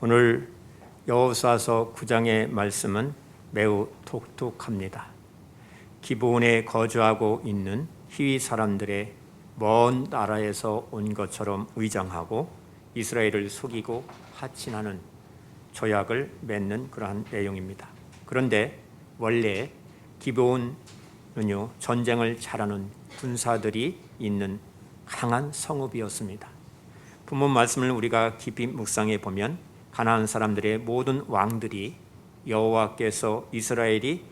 오늘 여호수아서 9장의 말씀은 매우 독특합니다. 기브온에 거주하고 있는 히위 사람들의 먼 나라에서 온 것처럼 의장하고 이스라엘을 속이고 하친하는 조약을 맺는 그러한 내용입니다. 그런데 원래 기브온은요, 전쟁을 잘하는 군사들이 있는 강한 성읍이었습니다. 본문 말씀을 우리가 깊이 묵상해 보면 가나안 사람들의 모든 왕들이 여호와께서 이스라엘이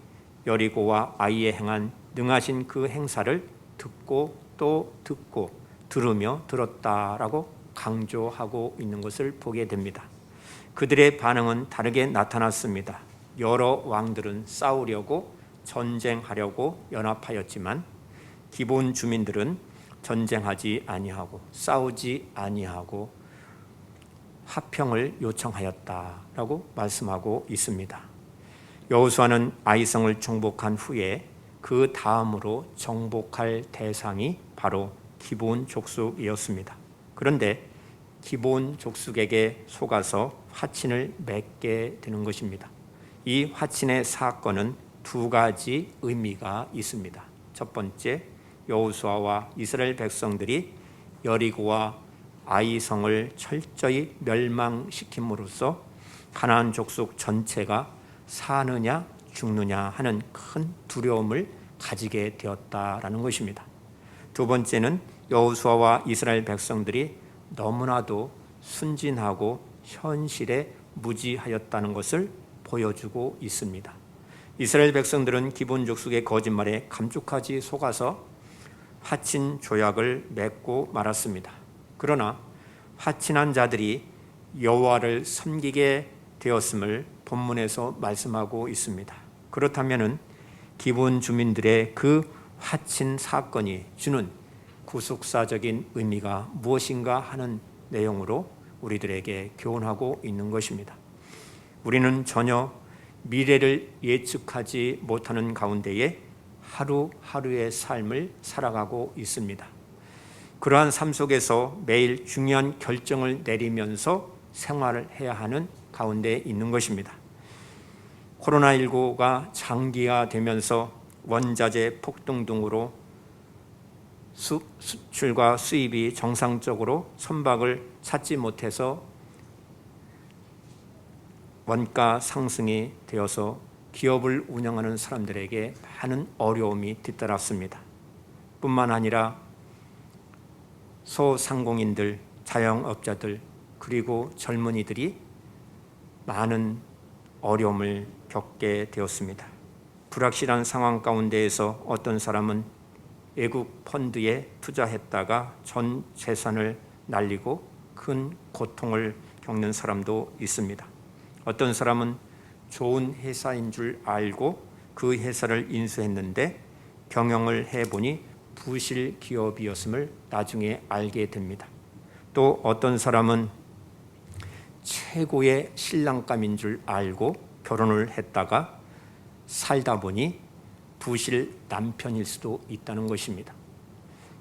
여리고와 아이에 행한 능하신 그 행사를 듣고 또 듣고 들으며 들었다라고 강조하고 있는 것을 보게 됩니다. 그들의 반응은 다르게 나타났습니다. 여러 왕들은 싸우려고 전쟁하려고 연합하였지만 기브온 주민들은 전쟁하지 아니하고 싸우지 아니하고 화평을 요청하였다라고 말씀하고 있습니다. 여호수아는 아이성을 정복한 후에 그 다음으로 정복할 대상이 바로 기브온 족속이었습니다. 그런데 기브온 족속에게 속아서 화친을 맺게 되는 것입니다. 이 화친의 사건은 두 가지 의미가 있습니다. 첫 번째, 여호수아와 이스라엘 백성들이 여리고와 아이성을 철저히 멸망시킴으로써 가나안 족속 전체가 사느냐 죽느냐 하는 큰 두려움을 가지게 되었다라는 것입니다. 두 번째는 여호수아와 이스라엘 백성들이 너무나도 순진하고 현실에 무지하였다는 것을 보여주고 있습니다. 이스라엘 백성들은 기브온 족속의 거짓말에 감쪽같이 속아서 화친 조약을 맺고 말았습니다. 그러나 화친한 자들이 여호와를 섬기게 되었음을 본문에서 말씀하고 있습니다. 그렇다면 기브온 주민들의 그 화친 사건이 주는 구속사적인 의미가 무엇인가 하는 내용으로 우리들에게 교훈하고 있는 것입니다. 우리는 전혀 미래를 예측하지 못하는 가운데에 하루하루의 삶을 살아가고 있습니다. 그러한 삶 속에서 매일 중요한 결정을 내리면서 생활을 해야 하는 가운데 있는 것입니다. 코로나19가 장기화되면서 원자재 폭등 등으로 수출과 수입이 정상적으로 선박을 찾지 못해서 원가 상승이 되어서 기업을 운영하는 사람들에게 많은 어려움이 뒤따랐습니다. 뿐만 아니라 소상공인들, 자영업자들 그리고 젊은이들이 많은 어려움을 겪게 되었습니다. 불확실한 상황 가운데에서 어떤 사람은 외국 펀드에 투자했다가 전 재산을 날리고 큰 고통을 겪는 사람도 있습니다. 어떤 사람은 좋은 회사인 줄 알고 그 회사를 인수했는데 경영을 해보니 부실 기업이었음을 나중에 알게 됩니다. 또 어떤 사람은 최고의 신랑감인 줄 알고 결혼을 했다가 살다 보니 부실 남편일 수도 있다는 것입니다.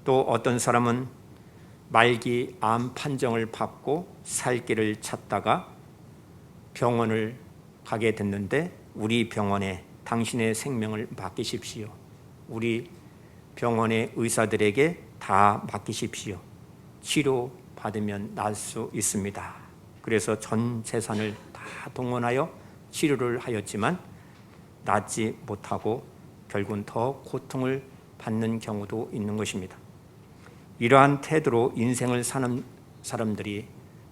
또 어떤 사람은 말기 암 판정을 받고 살 길을 찾다가 병원을 가게 됐는데 우리 병원에 당신의 생명을 맡기십시오. 우리 병원의 의사들에게 다 맡기십시오. 치료받으면 날 수 있습니다. 그래서 전 재산을 다 동원하여 치료를 하였지만 낫지 못하고 결국은 더 고통을 받는 경우도 있는 것입니다. 이러한 태도로 인생을 사는 사람들이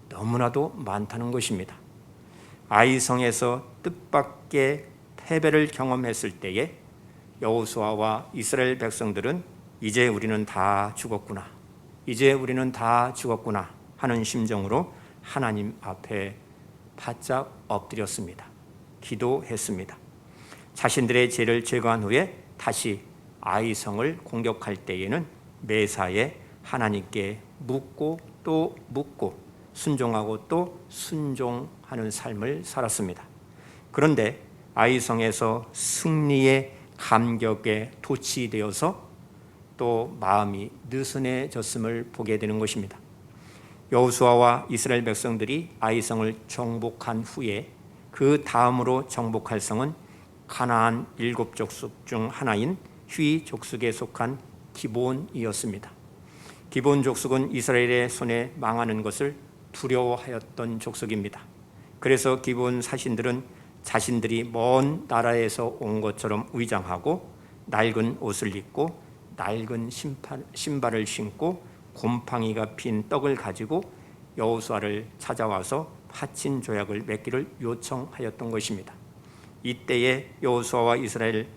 너무나도 많다는 것입니다. 아이성에서 뜻밖의 패배를 경험했을 때에 여호수아와 이스라엘 백성들은 이제 우리는 다 죽었구나, 이제 우리는 다 죽었구나 하는 심정으로 하나님 앞에 바짝 엎드렸습니다. 기도했습니다. 자신들의 죄를 제거한 후에 다시 아이성을 공격할 때에는 매사에 하나님께 묻고 또 묻고 순종하고 또 순종하는 삶을 살았습니다. 그런데 아이성에서 승리의 감격에 도취되어서 또 마음이 느슨해졌음을 보게 되는 것입니다. 여호수아와 이스라엘 백성들이 아이성을 정복한 후에 그 다음으로 정복할 성은 가나안 7족속 중 하나인 휘 족속에 속한 기브온이었습니다. 기브온 족속은 이스라엘의 손에 망하는 것을 두려워하였던 족속입니다. 그래서 기브온 사신들은 자신들이 먼 나라에서 온 것처럼 위장하고 낡은 옷을 입고 낡은 신발을 신고 곰팡이가 핀 떡을 가지고 여호수아를 찾아와서 화친 조약을 맺기를 요청하였던 것입니다. 이때에 여호수아와 이스라엘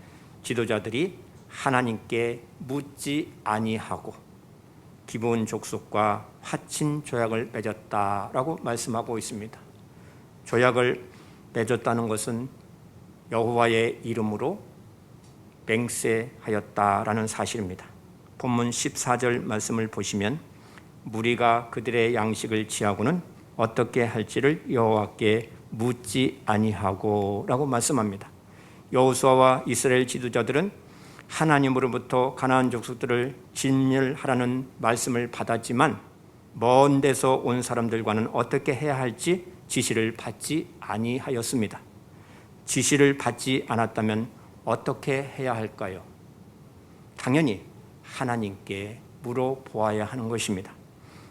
지도자들이 하나님께 묻지 아니하고 기브온 족속과 화친 조약을 맺었다라고 말씀하고 있습니다. 조약을 맺었다는 것은 여호와의 이름으로 맹세하였다라는 사실입니다. 본문 14절 말씀을 보시면 무리가 그들의 양식을 취하고는 어떻게 할지를 여호와께 묻지 아니하고 라고 말씀합니다. 여호수아와 이스라엘 지도자들은 하나님으로부터 가나안 족속들을 진멸하라는 말씀을 받았지만 먼 데서 온 사람들과는 어떻게 해야 할지 지시를 받지 아니하였습니다. 지시를 받지 않았다면 어떻게 해야 할까요? 당연히 하나님께 물어보아야 하는 것입니다.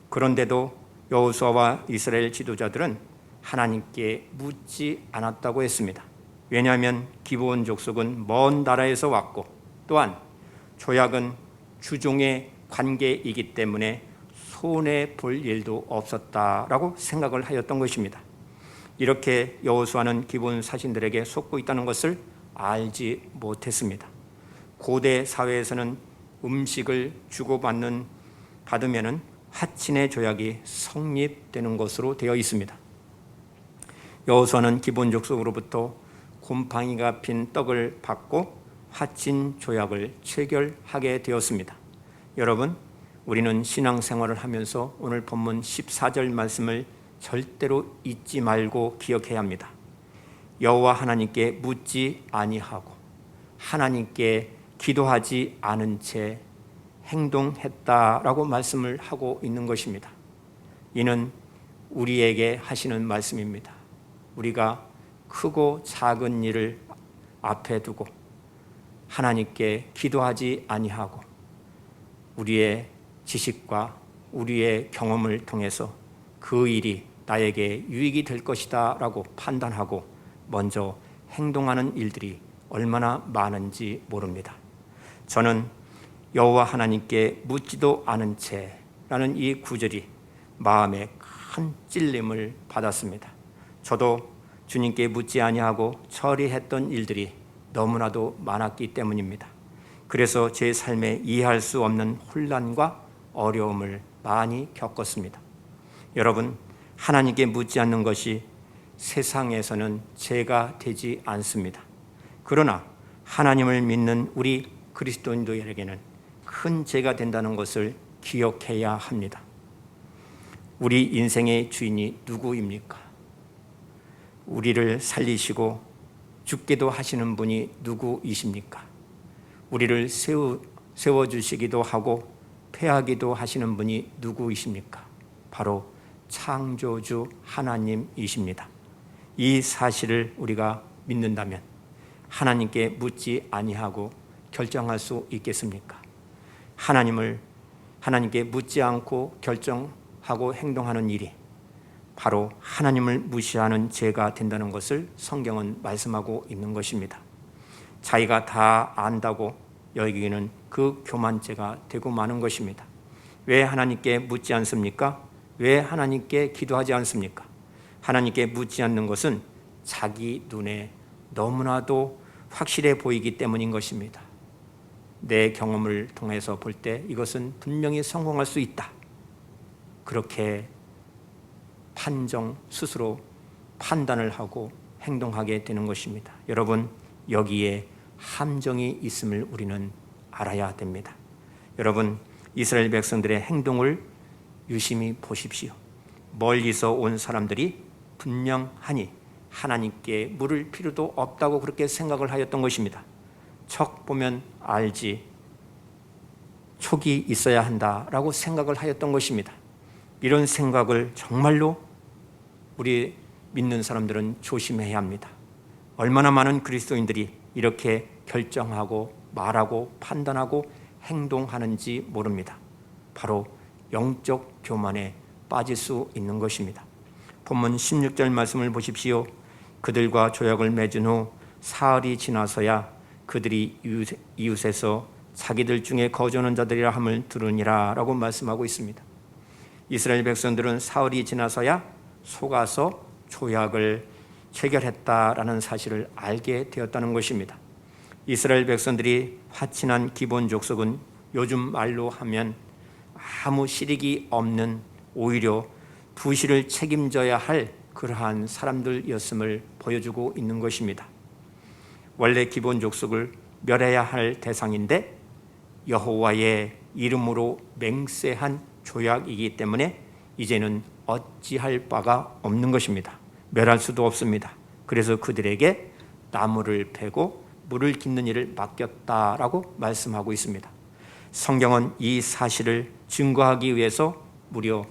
그런데도 여호수아와 이스라엘 지도자들은 하나님께 묻지 않았다고 했습니다. 왜냐하면 기브온 족속은 먼 나라에서 왔고 또한 조약은 주종의 관계이기 때문에 손해 볼 일도 없었다라고 생각을 하였던 것입니다. 이렇게 여호수아는 기브온 사신들에게 속고 있다는 것을 알지 못했습니다. 고대 사회에서는 음식을 받으면은 화친의 조약이 성립되는 것으로 되어 있습니다. 여호수아는 기브온 족속으로부터 곰팡이가 핀 떡을 받고 화친 조약을 체결하게 되었습니다. 여러분, 우리는 신앙생활을 하면서 오늘 본문 14절 말씀을 절대로 잊지 말고 기억해야 합니다. 여호와 하나님께 묻지 아니하고 하나님께 기도하지 않은 채 행동했다라고 말씀을 하고 있는 것입니다. 이는 우리에게 하시는 말씀입니다. 우리가 크고 작은 일을 앞에 두고 하나님께 기도하지 아니하고 우리의 지식과 우리의 경험을 통해서 그 일이 나에게 유익이 될 것이다 라고 판단하고 먼저 행동하는 일들이 얼마나 많은지 모릅니다. 저는 여호와 하나님께 묻지도 않은 채라는 이 구절이 마음에 큰 찔림을 받았습니다. 저도 주님께 묻지 아니하고 처리했던 일들이 너무나도 많았기 때문입니다. 그래서 제 삶에 이해할 수 없는 혼란과 어려움을 많이 겪었습니다. 여러분, 하나님께 묻지 않는 것이 세상에서는 죄가 되지 않습니다. 그러나 하나님을 믿는 우리 그리스도인들에게는 큰 죄가 된다는 것을 기억해야 합니다. 우리 인생의 주인이 누구입니까? 우리를 살리시고 죽게도 하시는 분이 누구이십니까? 우리를 세워주시기도 하고 폐하기도 하시는 분이 누구이십니까? 바로 창조주 하나님이십니다. 이 사실을 우리가 믿는다면 하나님께 묻지 아니하고 결정할 수 있겠습니까? 하나님께 묻지 않고 결정하고 행동하는 일이 바로 하나님을 무시하는 죄가 된다는 것을 성경은 말씀하고 있는 것입니다. 자기가 다 안다고 여기는 그 교만죄가 되고 마는 것입니다. 왜 하나님께 묻지 않습니까? 왜 하나님께 기도하지 않습니까? 하나님께 묻지 않는 것은 자기 눈에 너무나도 확실해 보이기 때문인 것입니다. 내 경험을 통해서 볼 때 이것은 분명히 성공할 수 있다. 그렇게 스스로 판단을 하고 행동하게 되는 것입니다. 여러분, 여기에 함정이 있음을 우리는 알아야 됩니다. 여러분, 이스라엘 백성들의 행동을 유심히 보십시오. 멀리서 온 사람들이 분명하니 하나님께 물을 필요도 없다고 그렇게 생각을 하였던 것입니다. 척 보면 알지 촉이 있어야 한다라고 생각을 하였던 것입니다. 이런 생각을 정말로 우리 믿는 사람들은 조심해야 합니다. 얼마나 많은 그리스도인들이 이렇게 결정하고 말하고 판단하고 행동하는지 모릅니다. 바로 영적 교만에 빠질 수 있는 것입니다. 본문 16절 말씀을 보십시오. 그들과 조약을 맺은 후 사흘이 지나서야 그들이 이웃에서 자기들 중에 거주하는 자들이라 함을 들으니라 라고 말씀하고 있습니다. 이스라엘 백성들은 사흘이 지나서야 속아서 조약을 체결했다라는 사실을 알게 되었다는 것입니다. 이스라엘 백성들이 화친한 기본 족속은 요즘 말로 하면 아무 실익이 없는, 오히려 부실을 책임져야 할 그러한 사람들이었음을 보여주고 있는 것입니다. 원래 기본 족속을 멸해야 할 대상인데 여호와의 이름으로 맹세한 조약이기 때문에 이제는 어찌할 바가 없는 것입니다. 멸할 수도 없습니다. 그래서 그들에게 나무를 베고 물을 깃는 일을 맡겼다라고 말씀하고 있습니다. 성경은 이 사실을 증거하기 위해서 무려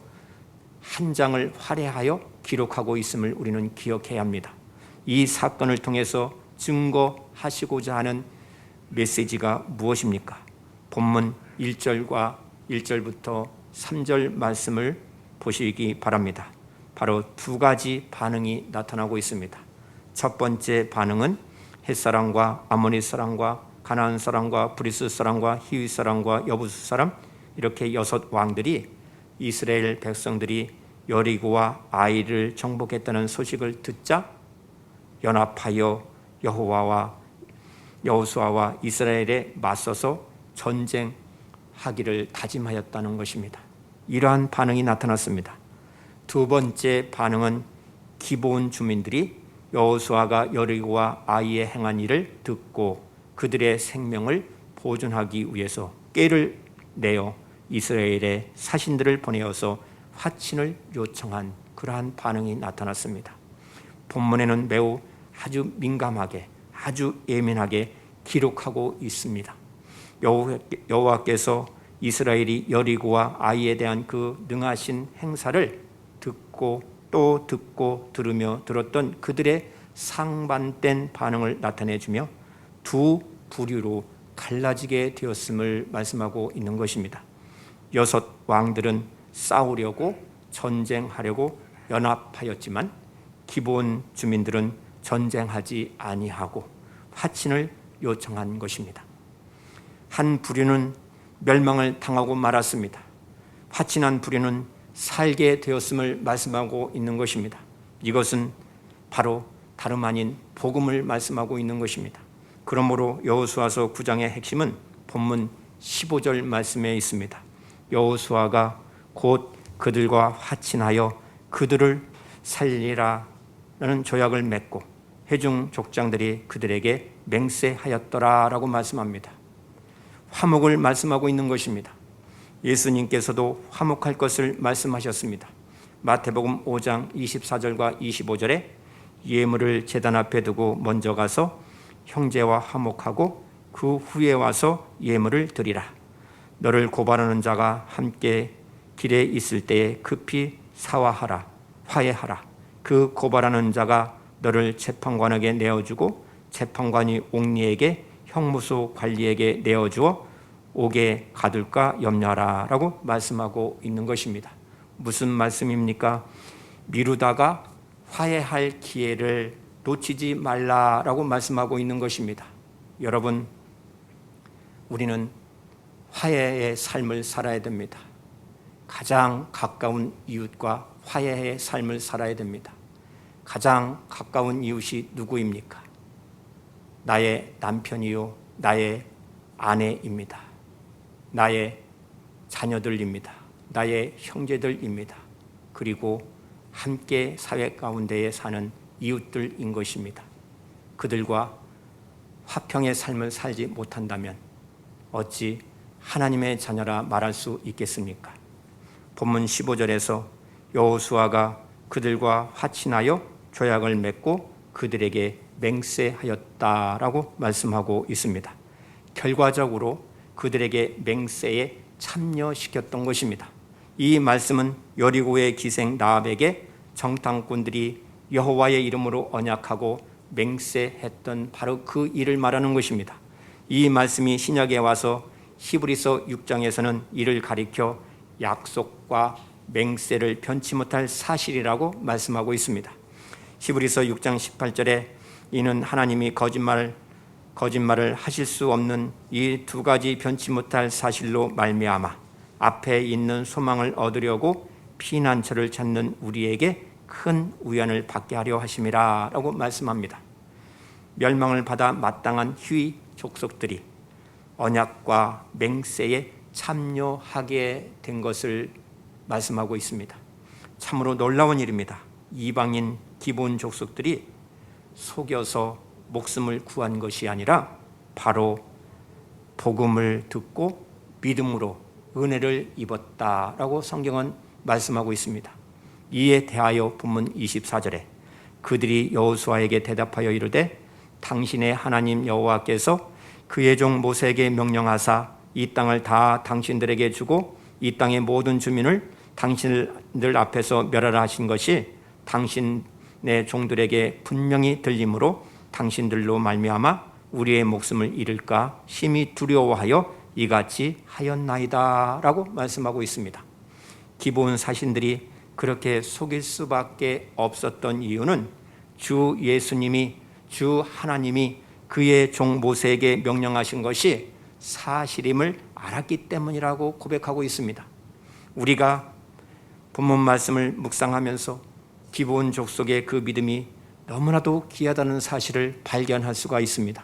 한 장을 할애하여 기록하고 있음을 우리는 기억해야 합니다. 이 사건을 통해서 증거하시고자 하는 메시지가 무엇입니까? 본문 1절부터 3절 말씀을 보시기 바랍니다. 바로 두 가지 반응이 나타나고 있습니다. 첫 번째 반응은 헷사람과 아모니 사람과 가나안 사람과 브리스 사람과 히위 사람과 여부스 사람, 이렇게 6 왕들이 이스라엘 백성들이 여리고와 아이를 정복했다는 소식을 듣자 연합하여 여호수아와 이스라엘에 맞서서 전쟁하기를 다짐하였다는 것입니다. 이러한 반응이 나타났습니다. 두 번째 반응은 기브온 주민들이 여호수아가 여리고와 아이에 행한 일을 듣고 그들의 생명을 보존하기 위해서 꾀를 내어 이스라엘의 사신들을 보내어서 화친을 요청한 그러한 반응이 나타났습니다. 본문에는 매우 아주 민감하게, 아주 예민하게 기록하고 있습니다. 여호와께서 이스라엘이 여리고와 아이에 대한 그 능하신 행사를 듣고 또 듣고 들으며 들었던 그들의 상반된 반응을 나타내주며 두 부류로 갈라지게 되었음을 말씀하고 있는 것입니다. 6 왕들은 싸우려고 전쟁하려고 연합하였지만 기브온 주민들은 전쟁하지 아니하고 화친을 요청한 것입니다. 한 부류는 멸망을 당하고 말았습니다. 화친한 부류는 살게 되었음을 말씀하고 있는 것입니다. 이것은 바로 다름 아닌 복음을 말씀하고 있는 것입니다. 그러므로 여호수아서 9장의 핵심은 본문 15절 말씀에 있습니다. 여호수아가 곧 그들과 화친하여 그들을 살리라라는 조약을 맺고 회중 족장들이 그들에게 맹세하였더라라고 말씀합니다. 화목을 말씀하고 있는 것입니다. 예수님께서도 화목할 것을 말씀하셨습니다. 마태복음 5장 24절과 25절에 예물을 제단 앞에 두고 먼저 가서 형제와 화목하고 그 후에 와서 예물을 드리라. 너를 고발하는 자가 함께 길에 있을 때에 급히 사화하라. 화해하라. 그 고발하는 자가 너를 재판관에게 내어주고 재판관이 옥리에게 형무소 관리에게 내어주어 옥에 가둘까 염려하라 라고 말씀하고 있는 것입니다. 무슨 말씀입니까? 미루다가 화해할 기회를 놓치지 말라라고 말씀하고 있는 것입니다. 여러분, 우리는 화해의 삶을 살아야 됩니다. 가장 가까운 이웃과 화해의 삶을 살아야 됩니다. 가장 가까운 이웃이 누구입니까? 나의 남편이요, 나의 아내입니다. 나의 자녀들입니다. 나의 형제들입니다. 그리고 함께 사회 가운데에 사는 이웃들인 것입니다. 그들과 화평의 삶을 살지 못한다면 어찌 하나님의 자녀라 말할 수 있겠습니까? 본문 15절에서 여호수아가 그들과 화친하여 조약을 맺고 그들에게 맹세하였다라고 말씀하고 있습니다. 결과적으로 그들에게 맹세에 참여시켰던 것입니다. 이 말씀은 여리고의 기생 라합에게 정탐꾼들이 여호와의 이름으로 언약하고 맹세했던 바로 그 일을 말하는 것입니다. 이 말씀이 신약에 와서 히브리서 6장에서는 이를 가리켜 약속과 맹세를 변치 못할 사실이라고 말씀하고 있습니다. 히브리서 6장 18절에 이는 하나님이 거짓말을 하실 수 없는 이 두 가지 변치 못할 사실로 말미암아 앞에 있는 소망을 얻으려고 피난처를 찾는 우리에게 큰 위안을 받게 하려 하심이라 라고 말씀합니다. 멸망을 받아 마땅한 희위 족속들이 언약과 맹세에 참여하게 된 것을 말씀하고 있습니다. 참으로 놀라운 일입니다. 이방인 기본 족속들이 속여서 목숨을 구한 것이 아니라 바로 복음을 듣고 믿음으로 은혜를 입었다라고 성경은 말씀하고 있습니다. 이에 대하여 본문 24절에 그들이 여호수아에게 대답하여 이르되 당신의 하나님 여호와께서 그의 종 모세에게 명령하사 이 땅을 다 당신들에게 주고 이 땅의 모든 주민을 당신들 앞에서 멸하라 하신 것이 당신의 종들에게 분명히 들림으로 당신들로 말미암아 우리의 목숨을 잃을까 심히 두려워하여 이같이 하였나이다 라고 말씀하고 있습니다. 기본 사신들이 그렇게 속일 수밖에 없었던 이유는 주 예수님이 주 하나님이 그의 종 모세에게 명령하신 것이 사실임을 알았기 때문이라고 고백하고 있습니다. 우리가 본문 말씀을 묵상하면서 기본 족속의 그 믿음이 너무나도 귀하다는 사실을 발견할 수가 있습니다.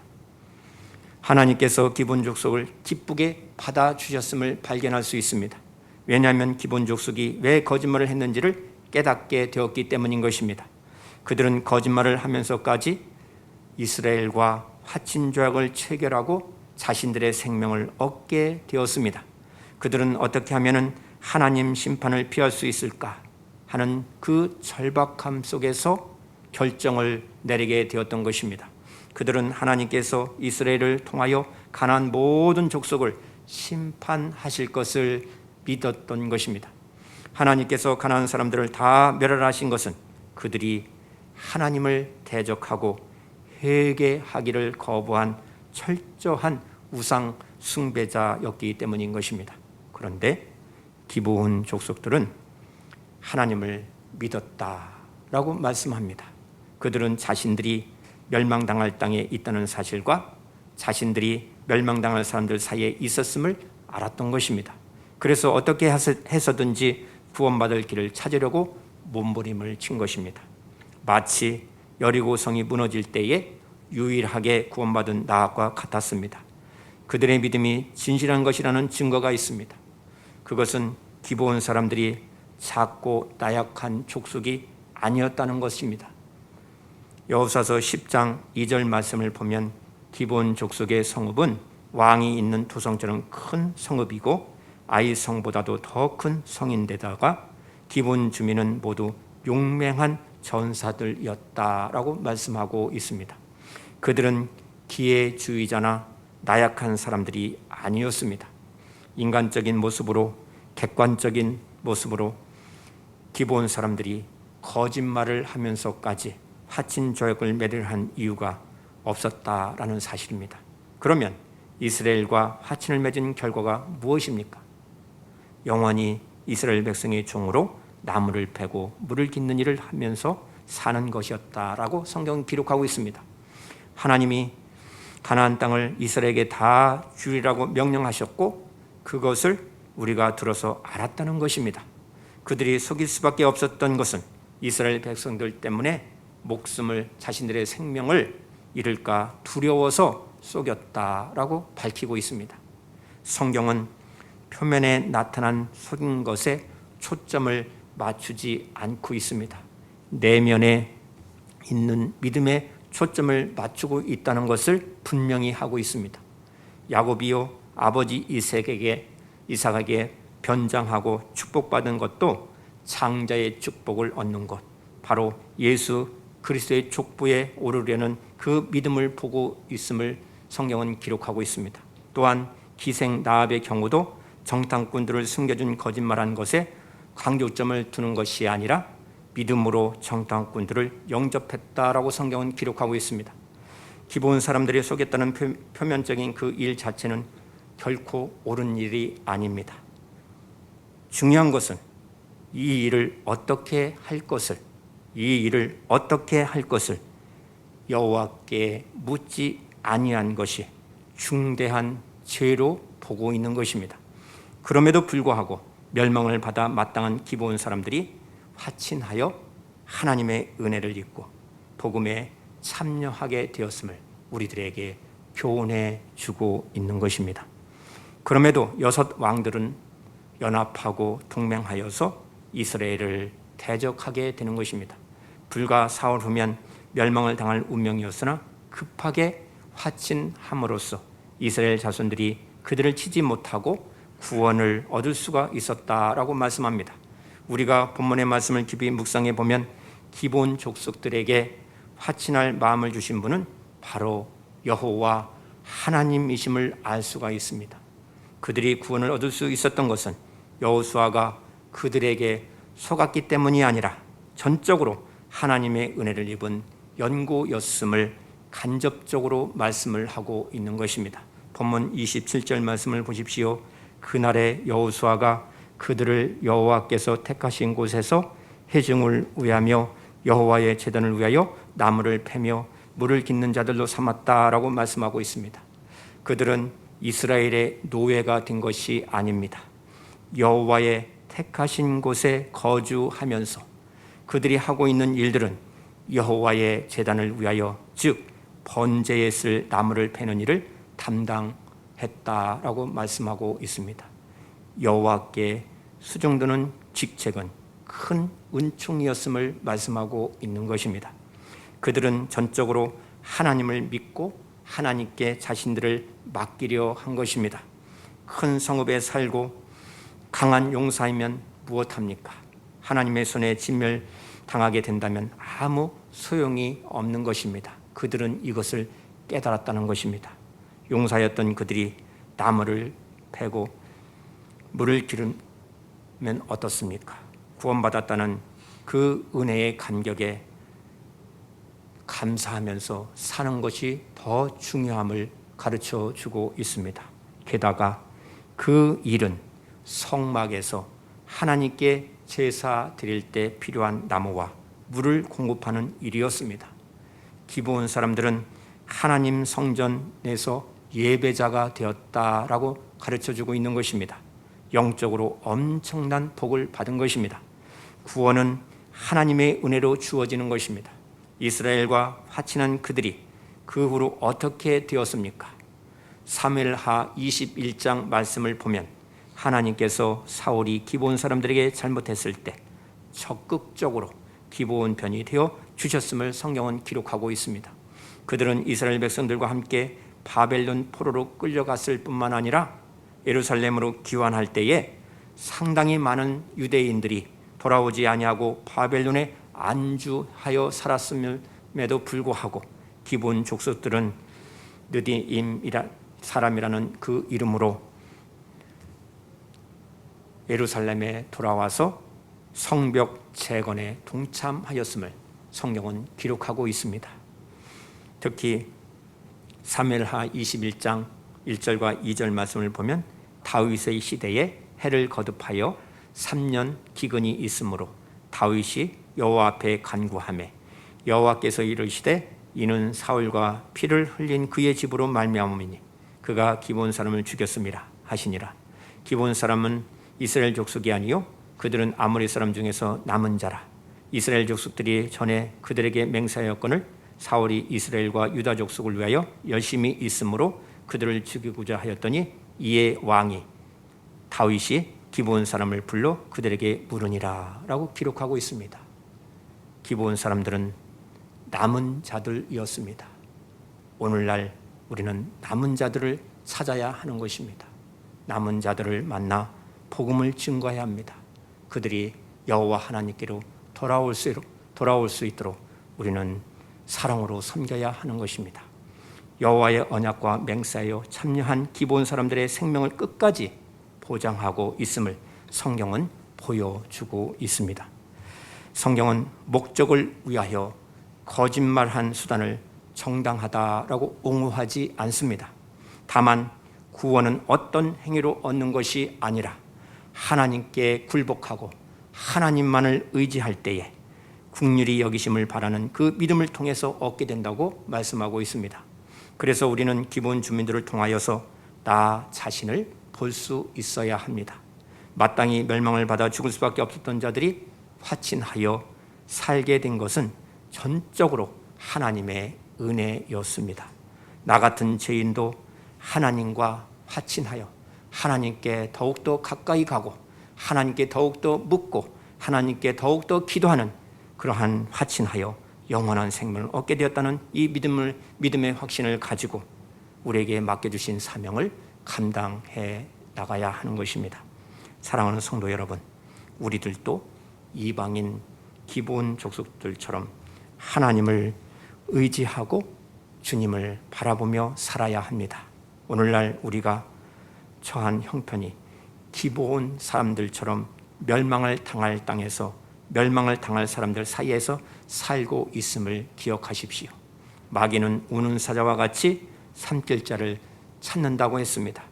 하나님께서 기본 족속을 기쁘게 받아주셨음을 발견할 수 있습니다. 왜냐하면 기본 족속이 왜 거짓말을 했는지를 깨닫게 되었기 때문인 것입니다. 그들은 거짓말을 하면서까지 이스라엘과 화친 조약을 체결하고 자신들의 생명을 얻게 되었습니다. 그들은 어떻게 하면 하나님 심판을 피할 수 있을까 하는 그 절박함 속에서 결정을 내리게 되었던 것입니다. 그들은 하나님께서 이스라엘을 통하여 가나안 모든 족속을 심판하실 것을 믿었던 것입니다. 하나님께서 가나안 사람들을 다 멸하신 것은 그들이 하나님을 대적하고 회개하기를 거부한 철저한 우상 숭배자였기 때문인 것입니다. 그런데 기브온 족속들은 하나님을 믿었다라고 말씀합니다. 그들은 자신들이 멸망당할 땅에 있다는 사실과 자신들이 멸망당할 사람들 사이에 있었음을 알았던 것입니다. 그래서 어떻게 해서든지 구원받을 길을 찾으려고 몸부림을 친 것입니다. 마치 여리고 성이 무너질 때에 유일하게 구원받은 나악과 같았습니다. 그들의 믿음이 진실한 것이라는 증거가 있습니다. 그것은 기브온 사람들이 작고 나약한 족속이 아니었다는 것입니다. 여호수아서 10장 2절 말씀을 보면 기브온 족속의 성읍은 왕이 있는 도성처럼 큰 성읍이고 아이 성보다도 더 큰 성인데다가 기브온 주민은 모두 용맹한 전사들이었다라고 말씀하고 있습니다. 그들은 기회주의자나 나약한 사람들이 아니었습니다. 인간적인 모습으로 객관적인 모습으로 기브온 사람들이 거짓말을 하면서까지 화친 조약을 맺으려 이유가 없었다라는 사실입니다. 그러면 이스라엘과 화친을 맺은 결과가 무엇입니까? 영원히 이스라엘 백성의 종으로 나무를 베고 물을 깃는 일을 하면서 사는 것이었다라고 성경은 기록하고 있습니다. 하나님이 가나안 땅을 이스라엘에게 다 주리라고 명령하셨고 그것을 우리가 들어서 알았다는 것입니다. 그들이 속일 수밖에 없었던 것은 이스라엘 백성들 때문에 목숨을 자신들의 생명을 잃을까 두려워서 속였다라고 밝히고 있습니다. 성경은 표면에 나타난 속인 것에 초점을 맞추지 않고 있습니다. 내면에 있는 믿음에 초점을 맞추고 있다는 것을 분명히 하고 있습니다. 야곱이요 아버지 이삭에게 변장하고 축복받은 것도 장자의 축복을 얻는 것, 바로 예수 그리스도의 족보에 오르려는 그 믿음을 보고 있음을 성경은 기록하고 있습니다. 또한 기생 라합의 경우도 정탐꾼들을 숨겨준 거짓말한 것에 강조점을 두는 것이 아니라 믿음으로 정탐꾼들을 영접했다라고 성경은 기록하고 있습니다. 기브온 사람들이 속였다는 표면적인 그 일 자체는 결코 옳은 일이 아닙니다. 중요한 것은 이 일을 어떻게 할 것을 여호와께 묻지 아니한 것이 중대한 죄로 보고 있는 것입니다. 그럼에도 불구하고 멸망을 받아 마땅한 기브온 사람들이 화친하여 하나님의 은혜를 입고 복음에 참여하게 되었음을 우리들에게 교훈해 주고 있는 것입니다. 그럼에도 6 왕들은 연합하고 동맹하여서 이스라엘을 대적하게 되는 것입니다. 불과 사흘 후면 멸망을 당할 운명이었으나 급하게 화친함으로써 이스라엘 자손들이 그들을 치지 못하고 구원을 얻을 수가 있었다라고 말씀합니다. 우리가 본문의 말씀을 깊이 묵상해 보면 기브온 족속들에게 화친할 마음을 주신 분은 바로 여호와 하나님이심을 알 수가 있습니다. 그들이 구원을 얻을 수 있었던 것은 여호수아가 그들에게 속았기 때문이 아니라 전적으로 하나님의 은혜를 입은 연고였음을 간접적으로 말씀을 하고 있는 것입니다. 본문 27절 말씀을 보십시오. 그날에 여호수아가 그들을 여호와께서 택하신 곳에서 회중을 위하며 여호와의 제단을 위하여 나무를 패며 물을 깃는 자들로 삼았다라고 말씀하고 있습니다. 그들은 이스라엘의 노예가 된 것이 아닙니다. 여호와의 택하신 곳에 거주하면서 그들이 하고 있는 일들은 여호와의 제단을 위하여, 즉 번제에 쓸 나무를 패는 일을 담당했다라고 말씀하고 있습니다. 여호와께 수종드는 직책은 큰 은총이었음을 말씀하고 있는 것입니다. 그들은 전적으로 하나님을 믿고 하나님께 자신들을 맡기려 한 것입니다. 큰 성읍에 살고 강한 용사이면 무엇합니까? 하나님의 손에 진멸당하게 된다면 아무 소용이 없는 것입니다. 그들은 이것을 깨달았다는 것입니다. 용사였던 그들이 나무를 패고 물을 기르면 어떻습니까? 구원받았다는 그 은혜의 감격에 감사하면서 사는 것이 더 중요함을 가르쳐 주고 있습니다. 게다가 그 일은 성막에서 하나님께 제사 드릴 때 필요한 나무와 물을 공급하는 일이었습니다. 기브온 사람들은 하나님 성전에서 예배자가 되었다라고 가르쳐 주고 있는 것입니다. 영적으로 엄청난 복을 받은 것입니다. 구원은 하나님의 은혜로 주어지는 것입니다. 이스라엘과 화친한 그들이 그 후로 어떻게 되었습니까? 사무엘하 21장 말씀을 보면 하나님께서 사울이 기브온 사람들에게 잘못했을 때 적극적으로 기브온 편이 되어 주셨음을 성경은 기록하고 있습니다. 그들은 이스라엘 백성들과 함께 바벨론 포로로 끌려갔을 뿐만 아니라 예루살렘으로 귀환할 때에 상당히 많은 유대인들이 돌아오지 아니하고 바벨론에 안주하여 살았음에도 불구하고 기브온 족속들은 느디임이라 사람이라는 그 이름으로 예루살렘에 돌아와서 성벽 재건에 동참하였음을 성경은 기록하고 있습니다. 특히 사무엘하 21장 1절과 2절 말씀을 보면 다윗의 시대에 해를 거듭하여 3년 기근이 있으므로 다윗이 여호와 앞에 간구하매 여호와께서 이르시되 이는 사울과 피를 흘린 그의 집으로 말미암음이니 그가 기브온 사람을 죽였음이라 하시니라. 기브온 사람은 이스라엘 족속이 아니요 그들은 아모리 사람 중에서 남은 자라. 이스라엘 족속들이 전에 그들에게 맹세하였거늘 사울이 이스라엘과 유다 족속을 위하여 열심히 있으므로 그들을 죽이고자 하였더니 이에 왕이 다윗이 기브온 사람을 불러 그들에게 물으니라 라고 기록하고 있습니다. 기브온 사람들은 남은 자들이었습니다. 오늘날 우리는 남은 자들을 찾아야 하는 것입니다. 남은 자들을 만나 복음을 증거해야 합니다. 그들이 여호와 하나님께로 돌아올 수 있도록 우리는 사랑으로 섬겨야 하는 것입니다. 여호와의 언약과 맹세하여 참여한 기브온 사람들의 생명을 끝까지 보장하고 있음을 성경은 보여주고 있습니다. 성경은 목적을 위하여 거짓말한 수단을 정당하다라고 옹호하지 않습니다. 다만 구원은 어떤 행위로 얻는 것이 아니라 하나님께 굴복하고 하나님만을 의지할 때에 긍휼히 여기심을 바라는 그 믿음을 통해서 얻게 된다고 말씀하고 있습니다. 그래서 우리는 기본 주민들을 통하여서 나 자신을 볼 수 있어야 합니다. 마땅히 멸망을 받아 죽을 수밖에 없었던 자들이 화친하여 살게 된 것은 전적으로 하나님의 은혜였습니다. 나 같은 죄인도 하나님과 화친하여 하나님께 더욱더 가까이 가고 하나님께 더욱더 묻고 하나님께 더욱더 기도하는 그러한 화친하여 영원한 생명을 얻게 되었다는 이 믿음의 확신을 가지고 우리에게 맡겨주신 사명을 감당해 나가야 하는 것입니다. 사랑하는 성도 여러분, 우리들도 이방인 기본 족속들처럼 하나님을 의지하고 주님을 바라보며 살아야 합니다. 오늘날 우리가 처한 형편이 기본 사람들처럼 멸망을 당할 땅에서 멸망을 당할 사람들 사이에서 살고 있음을 기억하십시오. 마귀는 우는 사자와 같이 삼킬 자를 찾는다고 했습니다.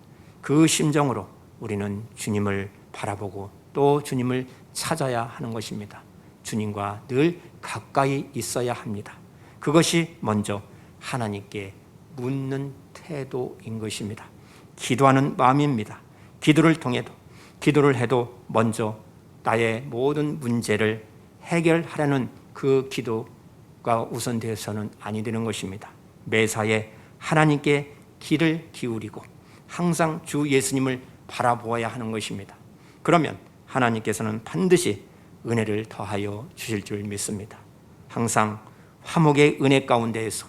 그 심정으로 우리는 주님을 바라보고 또 주님을 찾아야 하는 것입니다. 주님과 늘 가까이 있어야 합니다. 그것이 먼저 하나님께 묻는 태도인 것입니다. 기도하는 마음입니다. 기도를 해도 먼저 나의 모든 문제를 해결하려는 그 기도가 우선되어서는 아니 되는 것입니다. 매사에 하나님께 귀를 기울이고 항상 주 예수님을 바라보아야 하는 것입니다. 그러면 하나님께서는 반드시 은혜를 더하여 주실 줄 믿습니다. 항상 화목의 은혜 가운데에서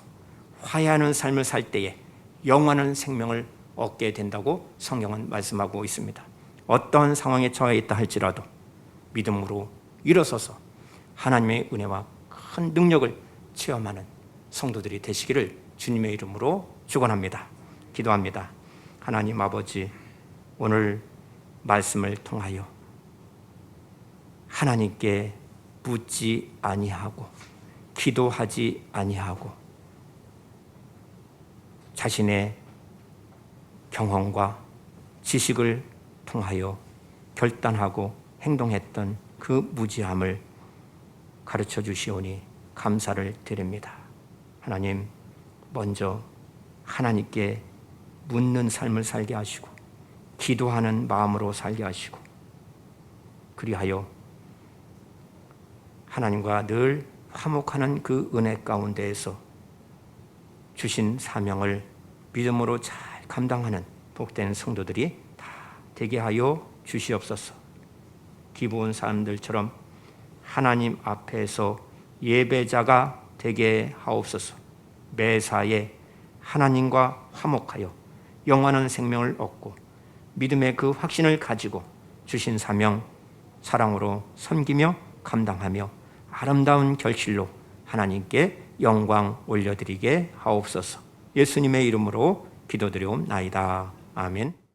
화해하는 삶을 살 때에 영원한 생명을 얻게 된다고 성경은 말씀하고 있습니다. 어떠한 상황에 처해 있다 할지라도 믿음으로 일어서서 하나님의 은혜와 큰 능력을 체험하는 성도들이 되시기를 주님의 이름으로 축원합니다. 기도합니다. 하나님 아버지, 오늘 말씀을 통하여 하나님께 묻지 아니하고 기도하지 아니하고 자신의 경험과 지식을 통하여 결단하고 행동했던 그 무지함을 가르쳐 주시오니 감사를 드립니다. 하나님, 먼저 하나님께 묻는 삶을 살게 하시고 기도하는 마음으로 살게 하시고 그리하여 하나님과 늘 화목하는 그 은혜 가운데에서 주신 사명을 믿음으로 잘 감당하는 복된 성도들이 다 되게 하여 주시옵소서. 기본 사람들처럼 하나님 앞에서 예배자가 되게 하옵소서. 매사에 하나님과 화목하여 영원한 생명을 얻고 믿음의 그 확신을 가지고 주신 사명 사랑으로 섬기며 감당하며 아름다운 결실로 하나님께 영광 올려드리게 하옵소서. 예수님의 이름으로 기도드리옵나이다. 아멘.